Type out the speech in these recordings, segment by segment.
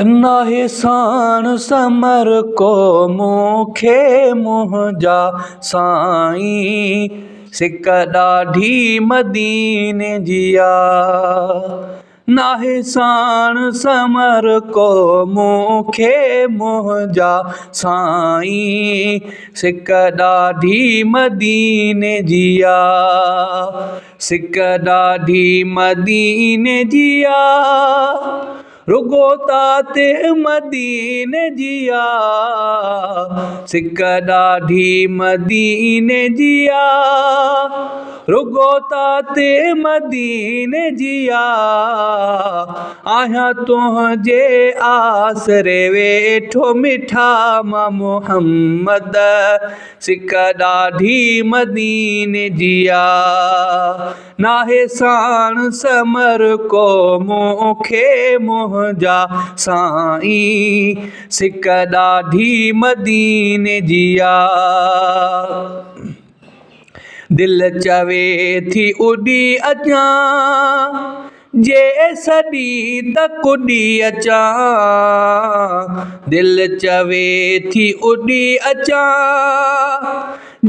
नाहे साण समर को मूंखे मुंहिंजा साईं सिक ॾाढी मदीने जी आहे। नाहे साण समर को मूंखे मुंहिंजा साईं सिक ॾाढी मदीने जी आहे। सिक ॾाढी मदीने जी आहे। रुगो ताते मदीने जी आहे। सिक ॾाढी मदीने जी आहे। रुगो ताते मदीने जी आहे। आहियां तुंहिंजे आसरे वेठो मिठा मां मुहम्मद सिक ॾाढी मदीने जी आहे। नाहे साण समर को मूंखे मुंहिंजा साईं सिक ॾाढी मदीने जी आहे। दिल चवे थी उॾी अचां जे सॾी त कुॾी अचां। दिल चवे थी उॾी अचां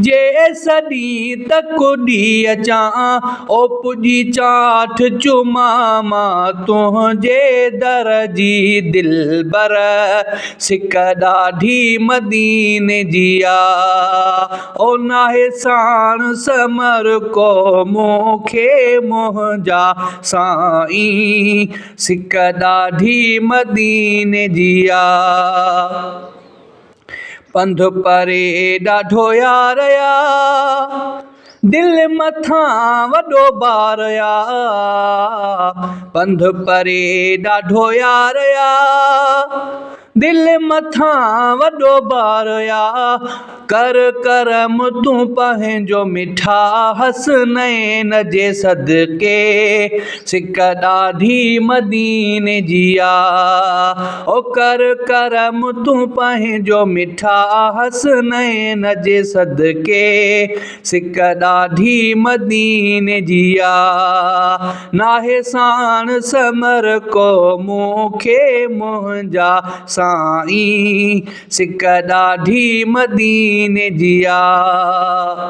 जे सॾी त कुॾी अचां। ओ पुॼी चाठ चुमा मां तुंहिंजे दर जी दिलबर सिक ॾाढी मदीने जी आहे। ओ नाहे साण समर को मूंखे मुंहिंजा साईं सिक ॾाढी मदीने जी आहे। पंध परे ॾाढो यार या दिल मथां वॾो बार या। पंध परे ॾाढो यार या दिल मथां वॾो बार या। कर करम तूं पंहिंजो मिठा हसनैन जे सदके सिक ॾाढी मदीने जी आहे। ओ कर करम तूं पंहिंजो मिठा हसनैन जे सदके सिक ॾाढी मदीने जी आहे। नाहे साण समर को मूंखे मुंहिंजा साईं सिक ॾाढी मदीने जी आहे।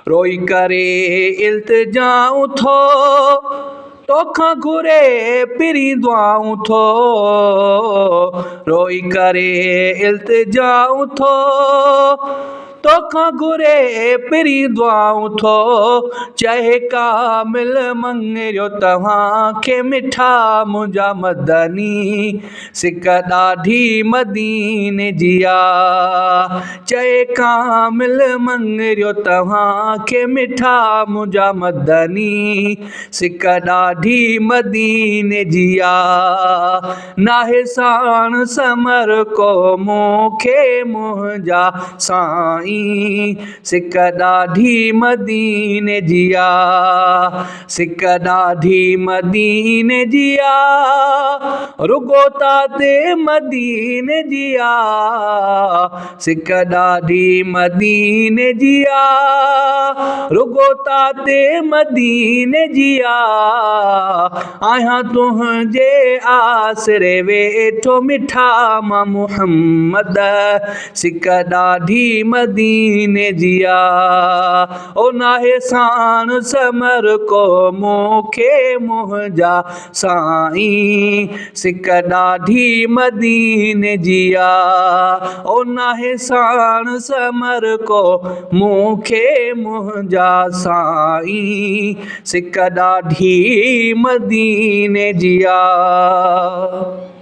रोई करे इल्तिजाऊं थो तोखां घुरे पिरी दुआऊं थो। रोई करे इल्तिजाऊं थो तोखां घुरे पिरी दुआऊं थो। चए कामिल मंगरियो तव्हांखे मिठा मुंहिंजा मदनी सिक ॾाढी मदीने जी आहे। चए कामिल मंगरियो तव्हांखे मिठा मुंहिंजा मदनी सिक ॾाढी मदीने जी आहे। नाहे साण समर को मूंखे मुंहिंजा साईं सिक ॾाढी मदीने जी आहे। सिक ॾाढी मदीने जी आहे। रुगो ताते मदीने जी आहे। सिक ॾाढी मदीने जी आहे। रुगो ताते मदीने जी आहे। आहियां तुंहिंजे आसरे वेठो मिठा मां मुहम्मद सिक ॾाढी मदीने जी आहे। ओ नाहे साण समर को मूंखे मुंहिंजा साईं सिक ॾाढी मदीने जी आहे। ओ नाहे साण समर को मूंखे मुंहिंजा साईं सिक ॾाढी मदीने जी आहे।